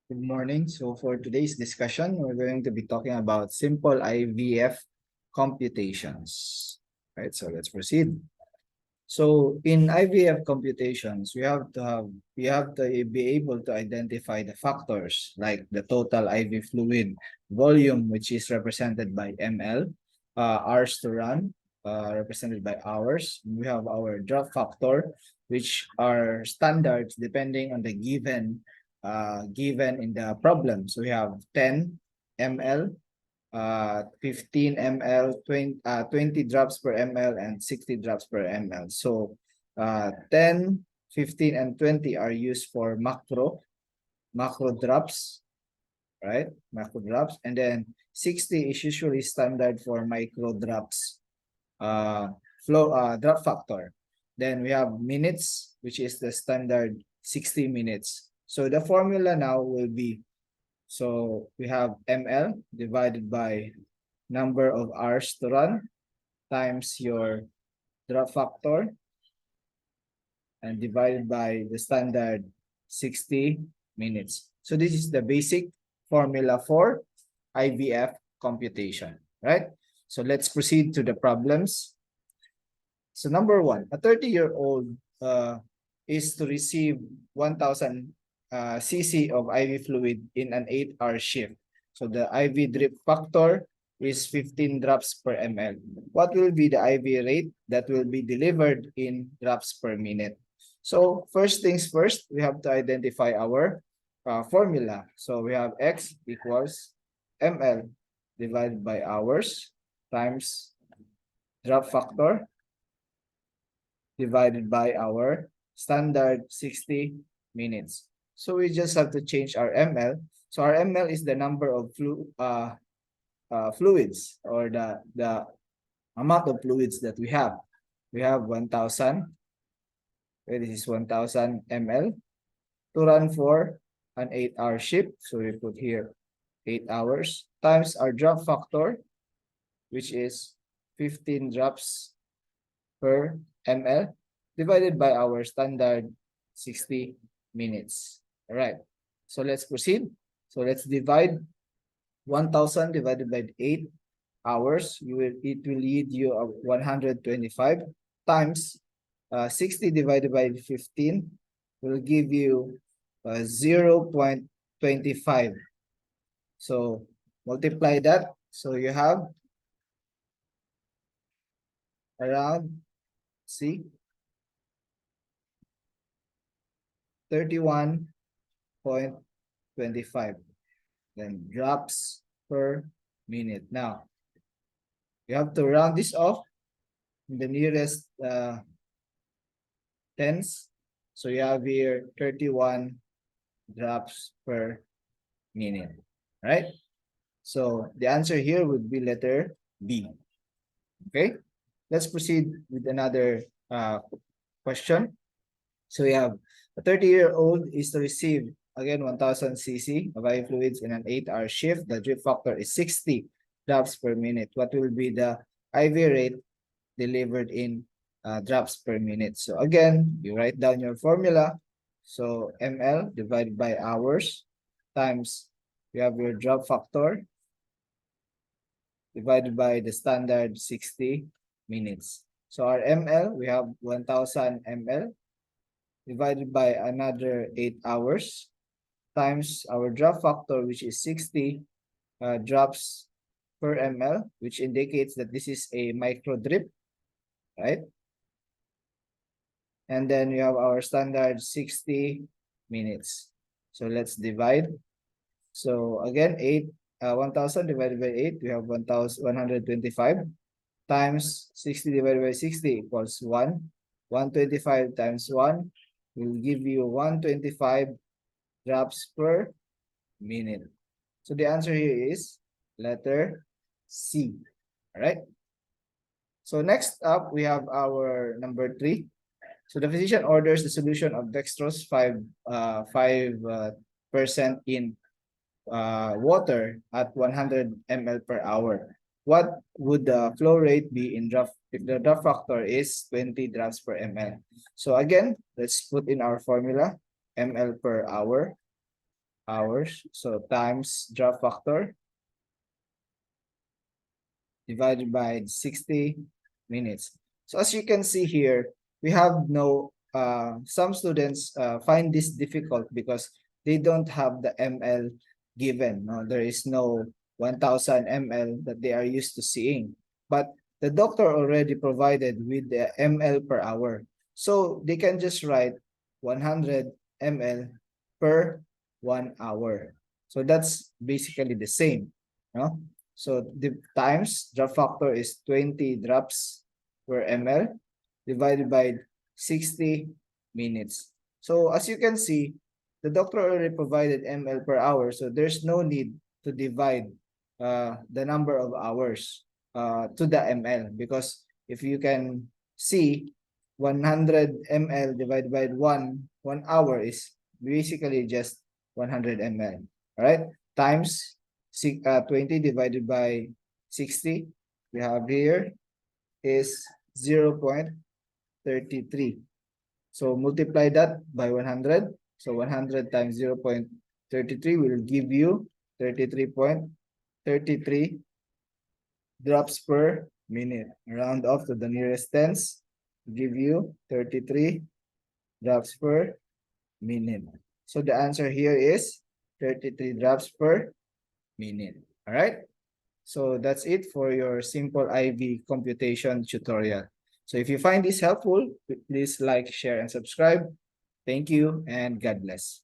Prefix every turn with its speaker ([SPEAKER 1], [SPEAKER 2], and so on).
[SPEAKER 1] Good morning. So for today's discussion, we're going to be talking about simple IVF computations. Right, so let's proceed. So in IVF computations, we have to be able to identify the factors like the total IV fluid volume, which is represented by ml, hours to run, represented by hours. We have our drop factor, which are standards depending on the given in the problem. So we have 10 ml, 15 ml, 20 drops per ml, and 60 drops per ml. So 10, 15, and 20 are used for macro drops, right? Macro drops. And then 60 is usually standard for micro drops, drop factor. Then we have minutes, which is the standard 60 minutes. So the formula now will be, so we have ml divided by number of hours to run times your drop factor and divided by the standard 60 minutes. So this is the basic formula for IVF computation, right? So let's proceed to the problems. So number one, a 30-year-old is to receive 1,000 cc of IV fluid in an 8-hour shift. So the IV drip factor is 15 drops per ml. What will be the IV rate that will be delivered in drops per minute? So first things first, we have to identify our formula. So we have X equals ml divided by hours times drop factor divided by our standard 60 minutes. So we just have to change our ml. So our ml is the number of fluids, or the amount of fluids that we have. We have 1,000. Okay, this is 1,000 ml to run for an 8-hour shift. So we put here 8 hours times our drop factor, which is 15 drops per ml divided by our standard 60 minutes. All right. So let's proceed. So let's divide 1,000 divided by 8 hours. It will lead you 125 times 60 divided by 15 will give you 0.25. So multiply that. So you have around, see, 31.25. Then drops per minute. Now, you have to round this off in the nearest tens. So you have here 31 drops per minute, right? So the answer here would be letter B. Okay, let's proceed with another question. So we have a 30-year-old is to receive again 1,000 cc of IV fluids in an 8-hour shift. The drip factor is 60 drops per minute. What will be the IV rate delivered in drops per minute? So again, you write down your formula. So ml divided by hours times you have your drop factor divided by the standard 60 minutes. So our ml, we have 1,000 ml divided by another 8 hours times our drop factor, which is 60 drops per ml, which indicates that this is a micro drip, right? And then we have our standard 60 minutes. So let's divide. So again, 1,000 divided by 8, we have 1,125 times 60 divided by 60 equals 1. 125 times 1 will give you 125 drops per minute. So the answer here is letter C. All right. So next up, we have our number 3. So the physician orders the solution of dextrose 5% in water at 100 ml per hour. What would the flow rate be in draft if the draft factor is 20 drops per ml? So again, let's put in our formula, ml per hour hours. So times drop factor divided by 60 minutes. So as you can see here, we have no, some students find this difficult because they don't have the ML given. No? There is no 1000 ml that they are used to seeing. But the doctor already provided with the ml per hour. So they can just write 100 ml per 1 hour. So that's basically the same. No? So the times drop factor is 20 drops per ml divided by 60 minutes. So as you can see, the doctor already provided ml per hour, so there's no need to divide the number of hours to the ml, because if you can see, 100 ml divided by 1 hour is basically just 100 ml. All right, times 20 divided by 60 we have here is 0.33. So multiply that by 100. So 100 times 0.33 will give you 33.33 drops per minute. Round off to the nearest tens, give you 33 drops per minute. So the answer here is 33 drops per minute. All right. So that's it for your simple IV computation tutorial. So if you find this helpful, please like, share, and subscribe. Thank you, and God bless.